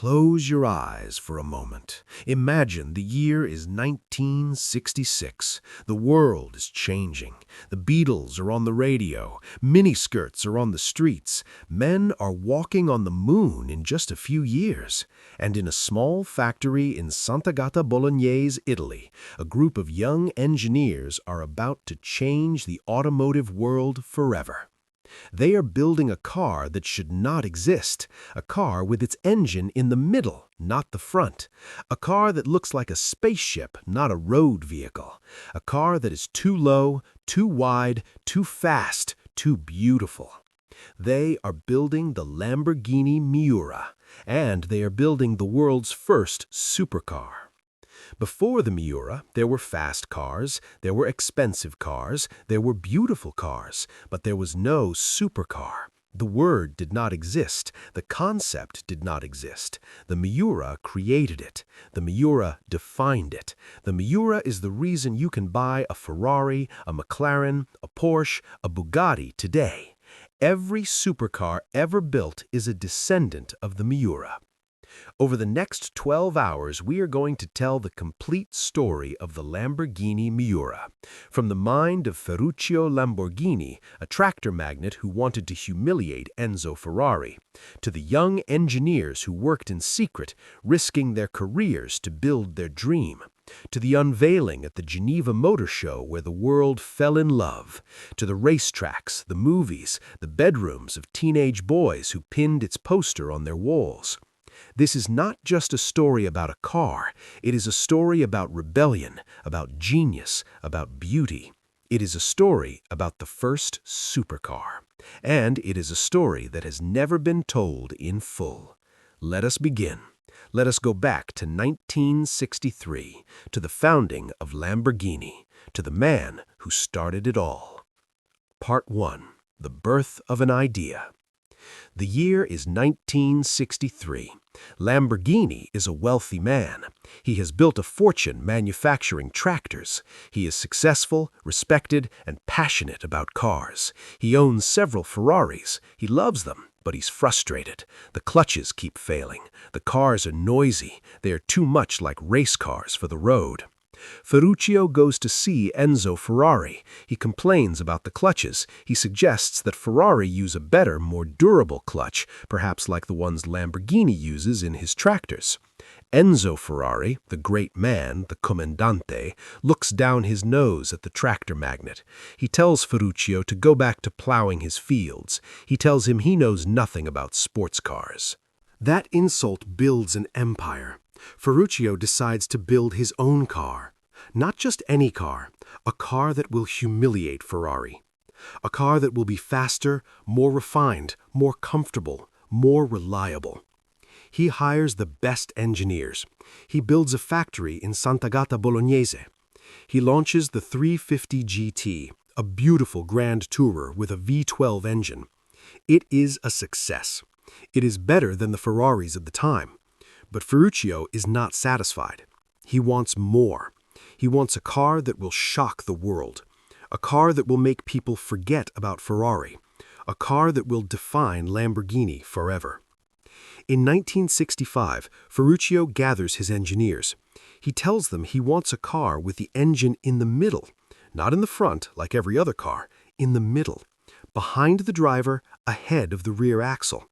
Close your eyes for a moment. Imagine the year is 1966. The world is changing. The Beatles are on the radio. Miniskirts are on the streets. Men are walking on the moon in just a few years. And in a small factory in Sant'Agata Bolognese, Italy, a group of young engineers are about to change the automotive world forever. They are building a car that should not exist, a car with its engine in the middle, not the front, a car that looks like a spaceship, not a road vehicle, a car that is too low, too wide, too fast, too beautiful. They are building the Lamborghini Miura, and they are building the world's first supercar. Before the Miura, there were fast cars, there were expensive cars, there were beautiful cars, but there was no supercar. The word did not exist. The concept did not exist. The Miura created it. The Miura defined it. The Miura is the reason you can buy a Ferrari, a McLaren, a Porsche, a Bugatti today. Every supercar ever built is a descendant of the Miura. Over the next 12 hours, we are going to tell the complete story of the Lamborghini Miura. From the mind of Ferruccio Lamborghini, a tractor magnate who wanted to humiliate Enzo Ferrari, to the young engineers who worked in secret, risking their careers to build their dream, to the unveiling at the Geneva Motor Show where the world fell in love, to the racetracks, the movies, the bedrooms of teenage boys who pinned its poster on their walls. This is not just a story about a car. It is a story about rebellion, about genius, about beauty. It is a story about the first supercar. And it is a story that has never been told in full. Let us begin. Let us go back to 1963, to the founding of Lamborghini, to the man who started it all. Part 1. The Birth of an Idea. The year is 1963. Lamborghini is a wealthy man. He has built a fortune manufacturing tractors. He is successful, respected, and passionate about cars. He owns several Ferraris. He loves them, but he's frustrated. The clutches keep failing. The cars are noisy. They are too much like race cars for the road. Ferruccio goes to see Enzo Ferrari. He complains about the clutches. He suggests that Ferrari use a better, more durable clutch, perhaps like the ones Lamborghini uses in his tractors. Enzo Ferrari, the great man, the comandante, looks down his nose at the tractor magnate. He tells Ferruccio to go back to plowing his fields. He tells him he knows nothing about sports cars. That insult builds an empire. Ferruccio decides to build his own car. Not just any car, a car that will humiliate Ferrari. A car that will be faster, more refined, more comfortable, more reliable. He hires the best engineers. He builds a factory in Sant'Agata Bolognese. He launches the 350 GT, a beautiful grand tourer with a V12 engine. It is a success. It is better than the Ferraris of the time. But Ferruccio is not satisfied. He wants more. He wants a car that will shock the world. A car that will make people forget about Ferrari. A car that will define Lamborghini forever. In 1965, Ferruccio gathers his engineers. He tells them he wants a car with the engine in the middle, not in the front like every other car, in the middle, behind the driver, ahead of the rear axle.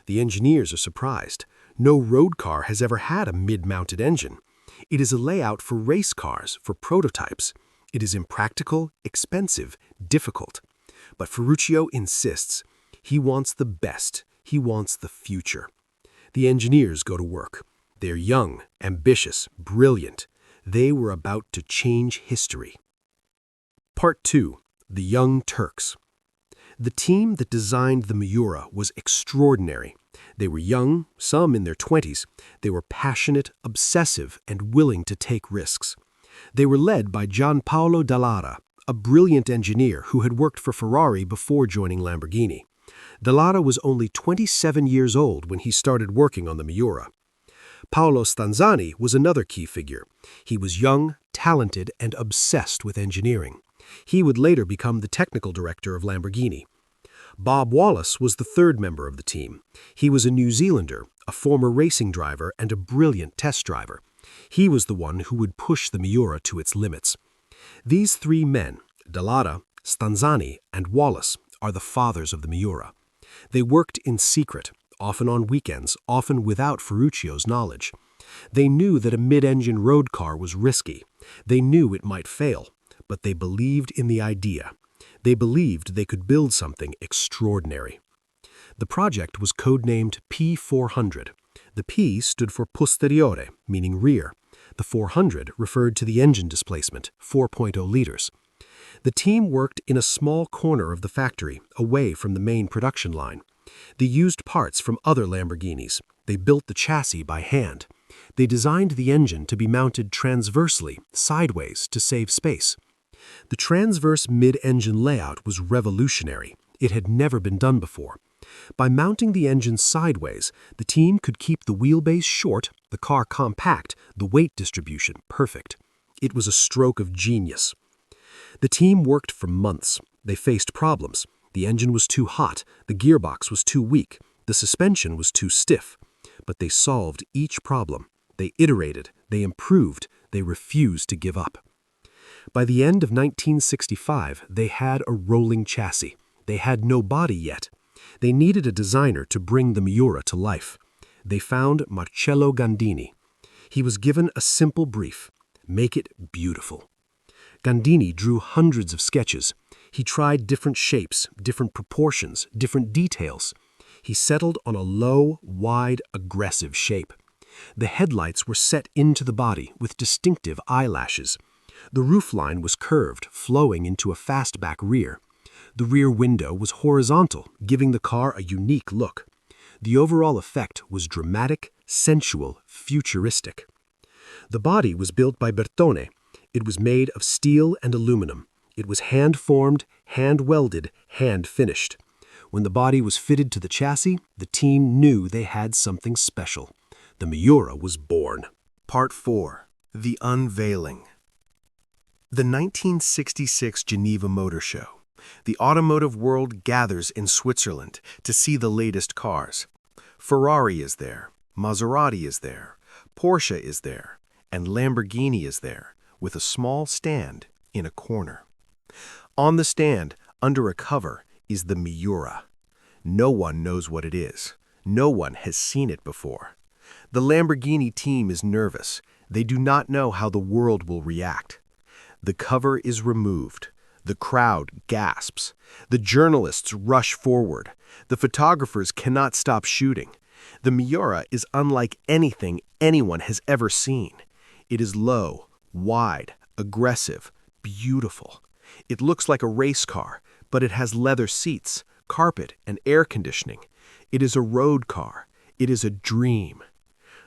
The engineers are surprised. No road car has ever had a mid-mounted engine. It is a layout for race cars, for prototypes. It is impractical, expensive, difficult. But Ferruccio insists. He wants the best. He wants the future. The engineers go to work. They're young, ambitious, brilliant. They were about to change history. Part 2. The Young Turks. The team that designed the Miura was extraordinary. They were young, some in their 20s. They were passionate, obsessive, and willing to take risks. They were led by Gianpaolo Dallara, a brilliant engineer who had worked for Ferrari before joining Lamborghini. Dallara was only 27 years old when he started working on the Miura. Paolo Stanzani was another key figure. He was young, talented, and obsessed with engineering. He would later become the technical director of Lamborghini. Bob Wallace was the third member of the team. He was a New Zealander, a former racing driver, and a brilliant test driver. He was the one who would push the Miura to its limits. These three men, Dallara, Stanzani, and Wallace, are the fathers of the Miura. They worked in secret, often on weekends, often without Ferruccio's knowledge. They knew that a mid-engine road car was risky. They knew it might fail, but they believed in the idea. They believed they could build something extraordinary. The project was codenamed P400. The P stood for posteriore, meaning rear. The 400 referred to the engine displacement, 4.0 liters. The team worked in a small corner of the factory, away from the main production line. They used parts from other Lamborghinis. They built the chassis by hand. They designed the engine to be mounted transversely, sideways, to save space. The transverse mid-engine layout was revolutionary. It had never been done before. By mounting the engine sideways, the team could keep the wheelbase short, the car compact, the weight distribution perfect. It was a stroke of genius. The team worked for months. They faced problems. The engine was too hot, the gearbox was too weak, the suspension was too stiff. But they solved each problem. They iterated, they improved, they refused to give up. By the end of 1965, they had a rolling chassis. They had no body yet. They needed a designer to bring the Miura to life. They found Marcello Gandini. He was given a simple brief: make it beautiful. Gandini drew hundreds of sketches. He tried different shapes, different proportions, different details. He settled on a low, wide, aggressive shape. The headlights were set into the body with distinctive eyelashes. The roofline was curved, flowing into a fastback rear. The rear window was horizontal, giving the car a unique look. The overall effect was dramatic, sensual, futuristic. The body was built by Bertone. It was made of steel and aluminum. It was hand-formed, hand-welded, hand-finished. When the body was fitted to the chassis, the team knew they had something special. The Miura was born. Part 4. The Unveiling. The 1966 Geneva Motor Show. The automotive world gathers in Switzerland to see the latest cars. Ferrari is there, Maserati is there, Porsche is there, and Lamborghini is there, with a small stand in a corner. On the stand, under a cover, is the Miura. No one knows what it is. No one has seen it before. The Lamborghini team is nervous. They do not know how the world will react. The cover is removed. The crowd gasps. The journalists rush forward. The photographers cannot stop shooting. The Miura is unlike anything anyone has ever seen. It is low, wide, aggressive, beautiful. It looks like a race car, but it has leather seats, carpet, and air conditioning. It is a road car. It is a dream.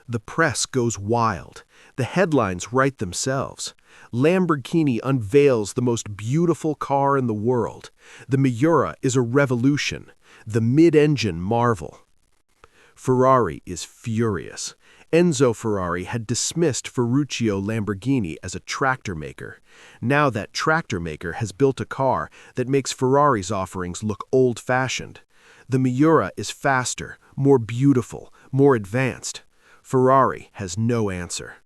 The press goes wild. The headlines write themselves. Lamborghini unveils the most beautiful car in the world. The Miura is a revolution. The mid-engine marvel. Ferrari is furious. Enzo Ferrari had dismissed Ferruccio Lamborghini as a tractor maker. Now that tractor maker has built a car that makes Ferrari's offerings look old-fashioned. The Miura is faster, more beautiful, more advanced. Ferrari has no answer.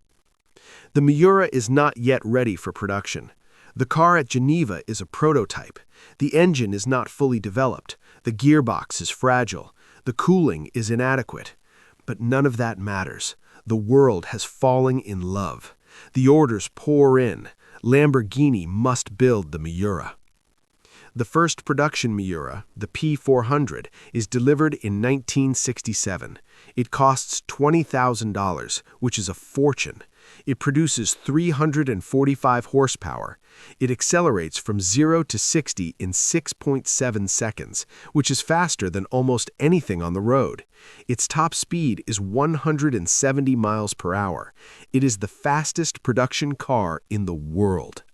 The Miura is not yet ready for production. The car at Geneva is a prototype. The engine is not fully developed. The gearbox is fragile. The cooling is inadequate. But none of that matters. The world has fallen in love. The orders pour in. Lamborghini must build the Miura. The first production Miura, the P400, is delivered in 1967. It costs $20,000, which is a fortune. It produces 345 horsepower. It accelerates from 0 to 60 in 6.7 seconds, which is faster than almost anything on the road. Its top speed is 170 miles per hour. It is the fastest production car in the world.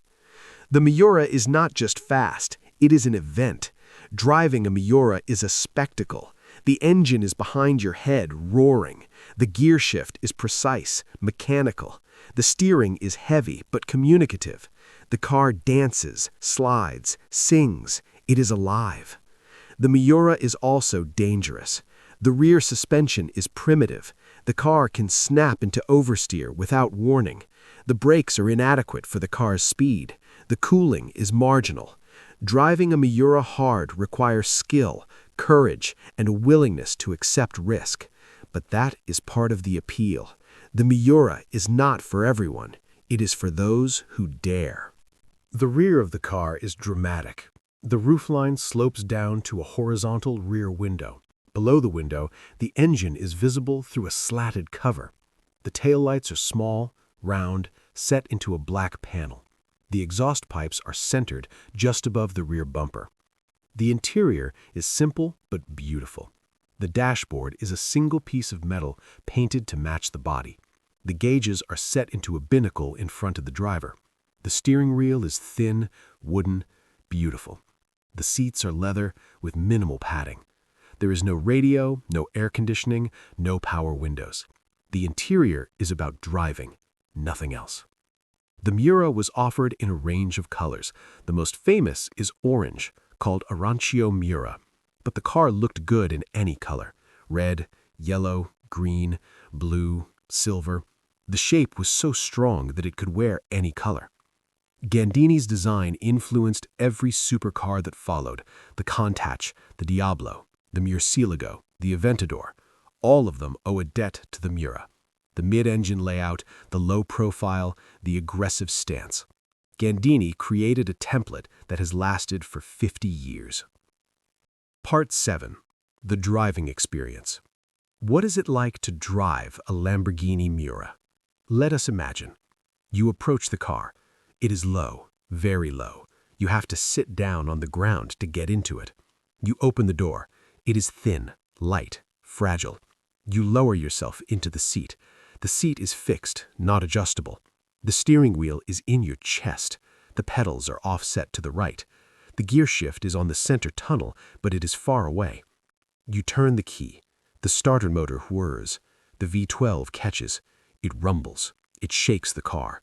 The Miura is not just fast, it is an event. Driving a Miura is a spectacle. The engine is behind your head, roaring. The gear shift is precise, mechanical. The steering is heavy but communicative. The car dances, slides, sings. It is alive. The Miura is also dangerous. The rear suspension is primitive. The car can snap into oversteer without warning. The brakes are inadequate for the car's speed. The cooling is marginal. Driving a Miura hard requires skill, courage, and a willingness to accept risk. But that is part of the appeal. The Miura is not for everyone. It is for those who dare. The rear of the car is dramatic. The roofline slopes down to a horizontal rear window. Below the window, the engine is visible through a slatted cover. The taillights are small, round, set into a black panel. The exhaust pipes are centered just above the rear bumper. The interior is simple but beautiful. The dashboard is a single piece of metal painted to match the body. The gauges are set into a binnacle in front of the driver. The steering wheel is thin, wooden, beautiful. The seats are leather with minimal padding. There is no radio, no air conditioning, no power windows. The interior is about driving, nothing else. The Miura was offered in a range of colors. The most famous is orange, called Arancio Miura. But the car looked good in any color: red, yellow, green, blue, silver. The shape was so strong that it could wear any color. Gandini's design influenced every supercar that followed: the Countach, the Diablo, the Murcielago, the Aventador. All of them owe a debt to the Miura. The mid-engine layout, the low profile, the aggressive stance. Gandini created a template that has lasted for 50 years. Part 7. The driving experience. What is it like to drive a Lamborghini Miura? Let us imagine. You approach the car. It is low, very low. You have to sit down on the ground to get into it. You open the door. It is thin, light, fragile. You lower yourself into the seat. The seat is fixed, not adjustable. The steering wheel is in your chest. The pedals are offset to the right. The gear shift is on the center tunnel, but it is far away. You turn the key. The starter motor whirs. The V12 catches. It rumbles. It shakes the car.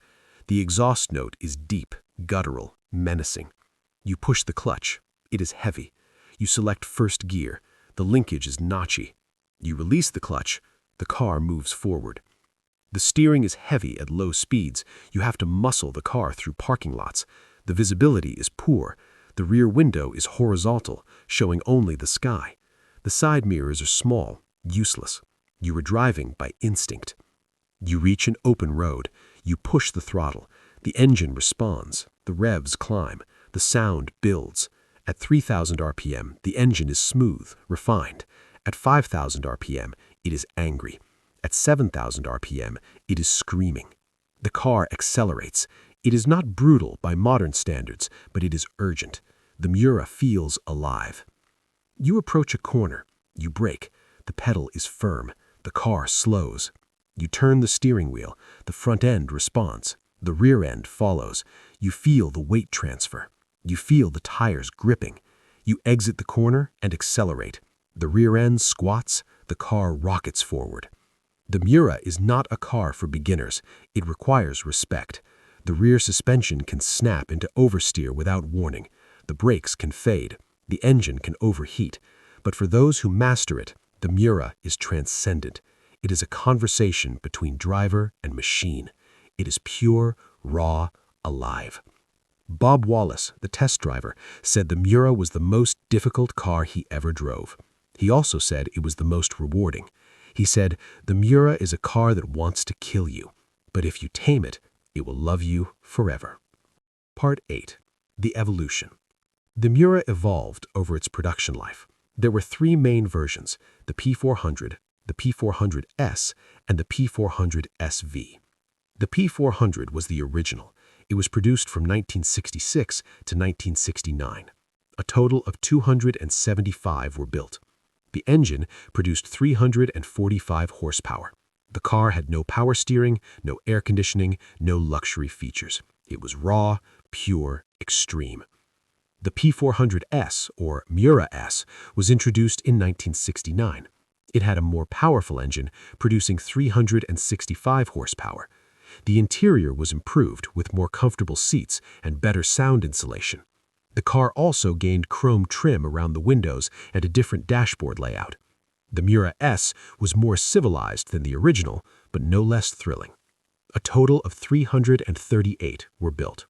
The exhaust note is deep, guttural, menacing. You push the clutch. It is heavy. You select first gear. The linkage is notchy. You release the clutch. The car moves forward. The steering is heavy at low speeds. You have to muscle the car through parking lots. The visibility is poor. The rear window is horizontal, showing only the sky. The side mirrors are small, useless. You are driving by instinct. You reach an open road. You push the throttle. The engine responds. The revs climb. The sound builds. At 3,000 RPM, the engine is smooth, refined. At 5,000 RPM, it is angry. At 7,000 RPM, it is screaming. The car accelerates. It is not brutal by modern standards, but it is urgent. The Miura feels alive. You approach a corner. You brake. The pedal is firm. The car slows. You turn the steering wheel. The front end responds. The rear end follows. You feel the weight transfer. You feel the tires gripping. You exit the corner and accelerate. The rear end squats. The car rockets forward. The Miura is not a car for beginners. It requires respect. The rear suspension can snap into oversteer without warning. The brakes can fade. The engine can overheat. But for those who master it, the Miura is transcendent. It is a conversation between driver and machine. It is pure, raw, alive. Bob Wallace, the test driver, said the Miura was the most difficult car he ever drove. He also said it was the most rewarding. He said, "The Miura is a car that wants to kill you, but if you tame it, it will love you forever." Part 8. The evolution. The Miura evolved over its production life. There were 3 main versions: the P400, the P400S, and the P400SV. The P400 was the original. It was produced from 1966 to 1969. A total of 275 were built. The engine produced 345 horsepower. The car had no power steering, no air conditioning, no luxury features. It was raw, pure, extreme. The P400S, or Miura S, was introduced in 1969. It had a more powerful engine, producing 365 horsepower. The interior was improved with more comfortable seats and better sound insulation. The car also gained chrome trim around the windows and a different dashboard layout. The Miura S was more civilized than the original, but no less thrilling. A total of 338 were built.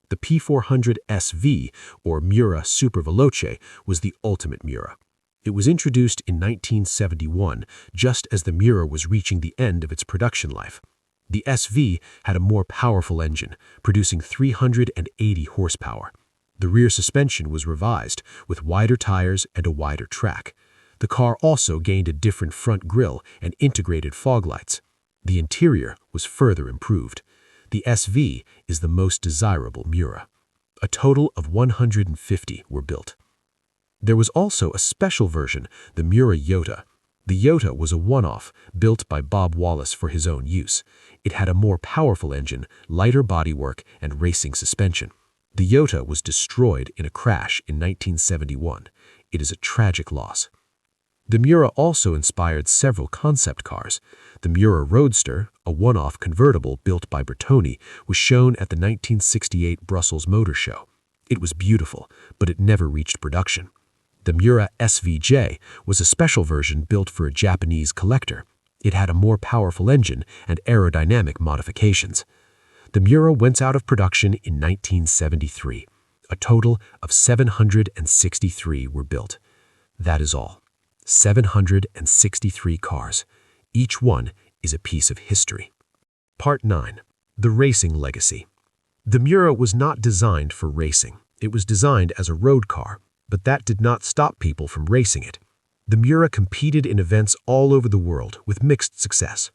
The P400 SV, or Miura Superveloce, was the ultimate Miura. It was introduced in 1971, just as the Miura was reaching the end of its production life. The SV had a more powerful engine, producing 380 horsepower. The rear suspension was revised, with wider tires and a wider track. The car also gained a different front grille and integrated fog lights. The interior was further improved. The SV is the most desirable Miura. A total of 150 were built. There was also a special version, the Miura Yota. The Yota was a one-off, built by Bob Wallace for his own use. It had a more powerful engine, lighter bodywork, and racing suspension. The Yota was destroyed in a crash in 1971. It is a tragic loss. The Miura also inspired several concept cars. The Miura Roadster, a one-off convertible built by Bertoni, was shown at the 1968 Brussels Motor Show. It was beautiful, but it never reached production. The Miura SVJ was a special version built for a Japanese collector. It had a more powerful engine and aerodynamic modifications. The Miura went out of production in 1973. A total of 763 were built. That is all. 763 cars. Each one is a piece of history. Part 9. The Racing Legacy. The Miura was not designed for racing. It was designed as a road car, but that did not stop people from racing it. The Miura competed in events all over the world with mixed success.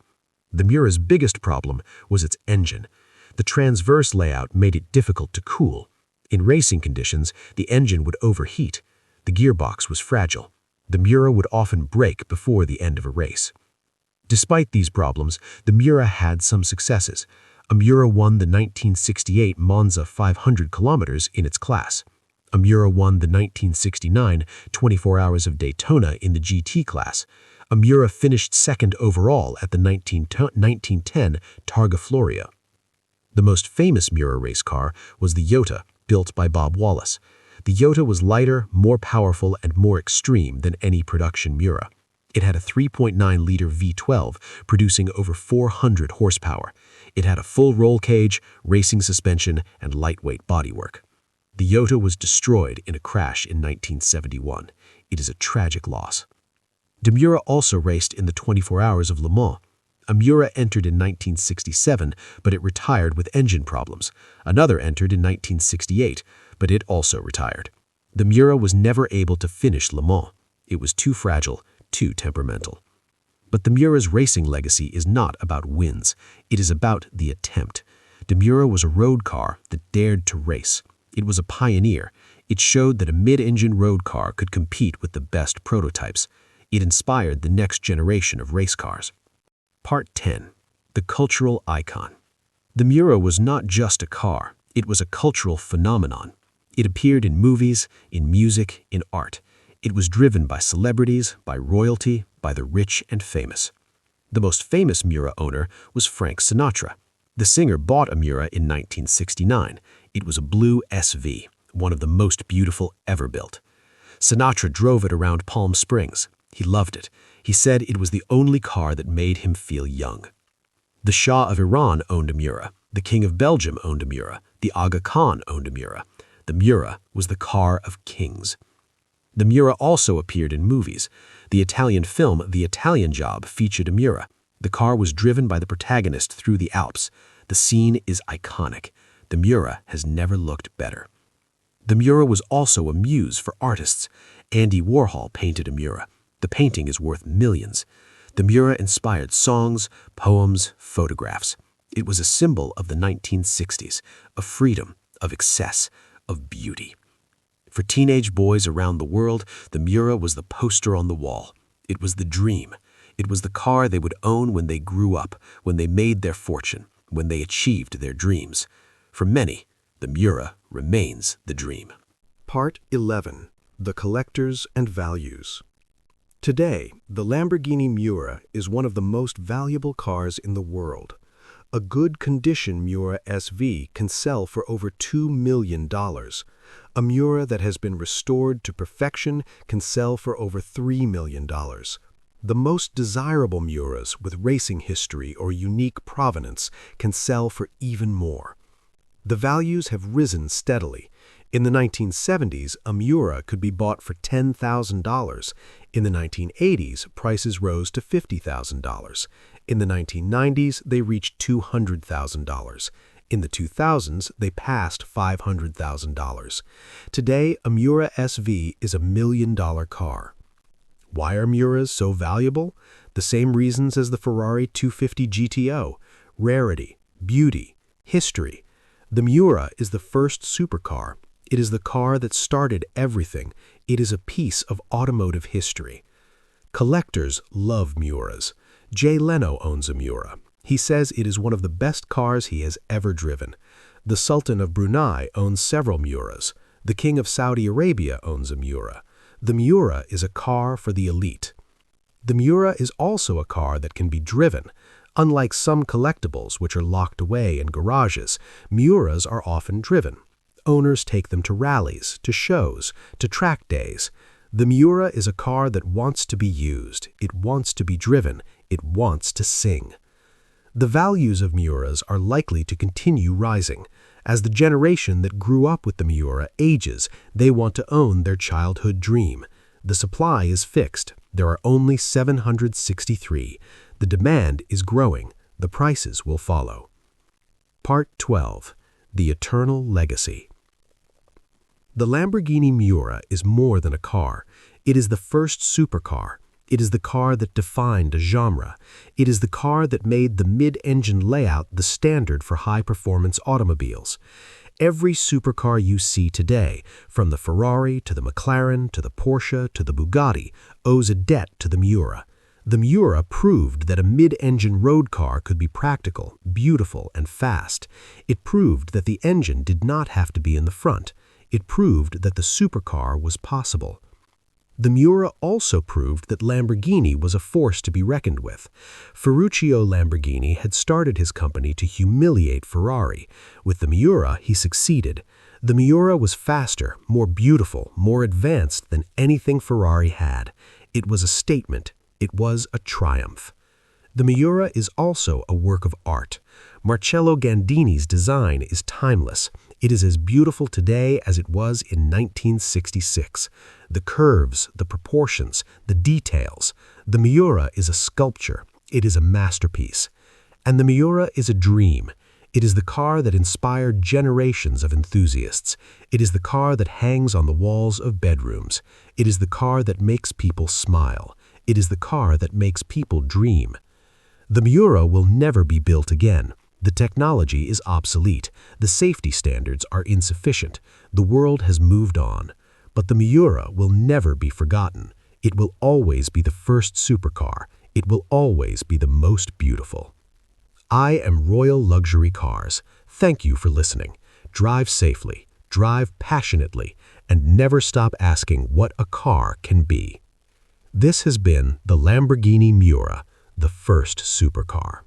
The Miura's biggest problem was its engine. The transverse layout made it difficult to cool. In racing conditions, the engine would overheat. The gearbox was fragile. The Miura would often break before the end of a race. Despite these problems, the Miura had some successes. A Miura won the 1968 Monza 500 kilometers in its class. A Miura won the 1969 24 Hours of Daytona in the GT class. A Miura finished second overall at the 1910 Targa Florio. The most famous Miura race car was the Yota, built by Bob Wallace. The Yota was lighter, more powerful, and more extreme than any production Miura. It had a 3.9-liter V12, producing over 400 horsepower. It had a full roll cage, racing suspension, and lightweight bodywork. The Yota was destroyed in a crash in 1971. It is a tragic loss. The Miura also raced in the 24 Hours of Le Mans. A Miura entered in 1967, but it retired with engine problems. Another entered in 1968, but it also retired. The Miura was never able to finish Le Mans. It was too fragile, too temperamental. But the Miura's racing legacy is not about wins. It is about the attempt. The Miura was a road car that dared to race. It was a pioneer. It showed that a mid-engine road car could compete with the best prototypes. It inspired the next generation of race cars. Part 10. The Cultural Icon. The Miura was not just a car. It was a cultural phenomenon. It appeared in movies, in music, in art. It was driven by celebrities, by royalty, by the rich and famous. The most famous Miura owner was Frank Sinatra. The singer bought a Miura in 1969. It was a blue SV, one of the most beautiful ever built. Sinatra drove it around Palm Springs. He loved it. He said it was the only car that made him feel young. The Shah of Iran owned a Miura. The King of Belgium owned a Miura. The Aga Khan owned a Miura. The Miura was the car of kings. The Miura also appeared in movies. The Italian film The Italian Job featured a Miura. The car was driven by the protagonist through the Alps. The scene is iconic. The Miura has never looked better. The Miura was also a muse for artists. Andy Warhol painted a Miura. The painting is worth millions. The Miura inspired songs, poems, photographs. It was a symbol of the 1960s, of freedom, of excess, of beauty. For teenage boys around the world, the Miura was the poster on the wall. It was the dream. It was the car they would own when they grew up, when they made their fortune, when they achieved their dreams. For many, the Miura remains the dream. Part 11. The Collectors and Values. Today, the Lamborghini Miura is one of the most valuable cars in the world. A good condition Miura SV can sell for over $2 million. A Miura that has been restored to perfection can sell for over $3 million. The most desirable Miuras with racing history or unique provenance can sell for even more. The values have risen steadily. In the 1970s, a Miura could be bought for $10,000. In the 1980s, prices rose to $50,000. In the 1990s, they reached $200,000. In the 2000s, they passed $500,000. Today, a Miura SV is $1 million car. Why are Miuras so valuable? The same reasons as the Ferrari 250 GTO: rarity, beauty, history. The Miura is the first supercar. It is the car that started everything. It is a piece of automotive history. Collectors love Miuras. Jay Leno owns a Miura. He says it is one of the best cars he has ever driven. The Sultan of Brunei owns several Miuras. The King of Saudi Arabia owns a Miura. The Miura is a car for the elite. The Miura is also a car that can be driven. Unlike some collectibles which are locked away in garages, Miuras are often driven. Owners take them to rallies, to shows, to track days. The Miura is a car that wants to be used. It wants to be driven. It wants to sing. The values of Miuras are likely to continue rising. As the generation that grew up with the Miura ages, they want to own their childhood dream. The supply is fixed. There are only 763. The demand is growing. The prices will follow. Part 12. The Eternal Legacy. The Lamborghini Miura is more than a car. It is the first supercar. It is the car that defined a genre. It is the car that made the mid-engine layout the standard for high-performance automobiles. Every supercar you see today, from the Ferrari to the McLaren to the Porsche to the Bugatti, owes a debt to the Miura. The Miura proved that a mid-engine road car could be practical, beautiful, and fast. It proved that the engine did not have to be in the front. It proved that the supercar was possible. The Miura also proved that Lamborghini was a force to be reckoned with. Ferruccio Lamborghini had started his company to humiliate Ferrari. With the Miura, he succeeded. The Miura was faster, more beautiful, more advanced than anything Ferrari had. It was a statement. It was a triumph. The Miura is also a work of art. Marcello Gandini's design is timeless. It is as beautiful today as it was in 1966. The curves, the proportions, the details. The Miura is a sculpture. It is a masterpiece. And the Miura is a dream. It is the car that inspired generations of enthusiasts. It is the car that hangs on the walls of bedrooms. It is the car that makes people smile. It is the car that makes people dream. The Miura will never be built again. The technology is obsolete. The safety standards are insufficient. The world has moved on. But the Miura will never be forgotten. It will always be the first supercar. It will always be the most beautiful. I am Royal Luxury Cars. Thank you for listening. Drive safely, drive passionately, and never stop asking what a car can be. This has been the Lamborghini Miura, the first supercar.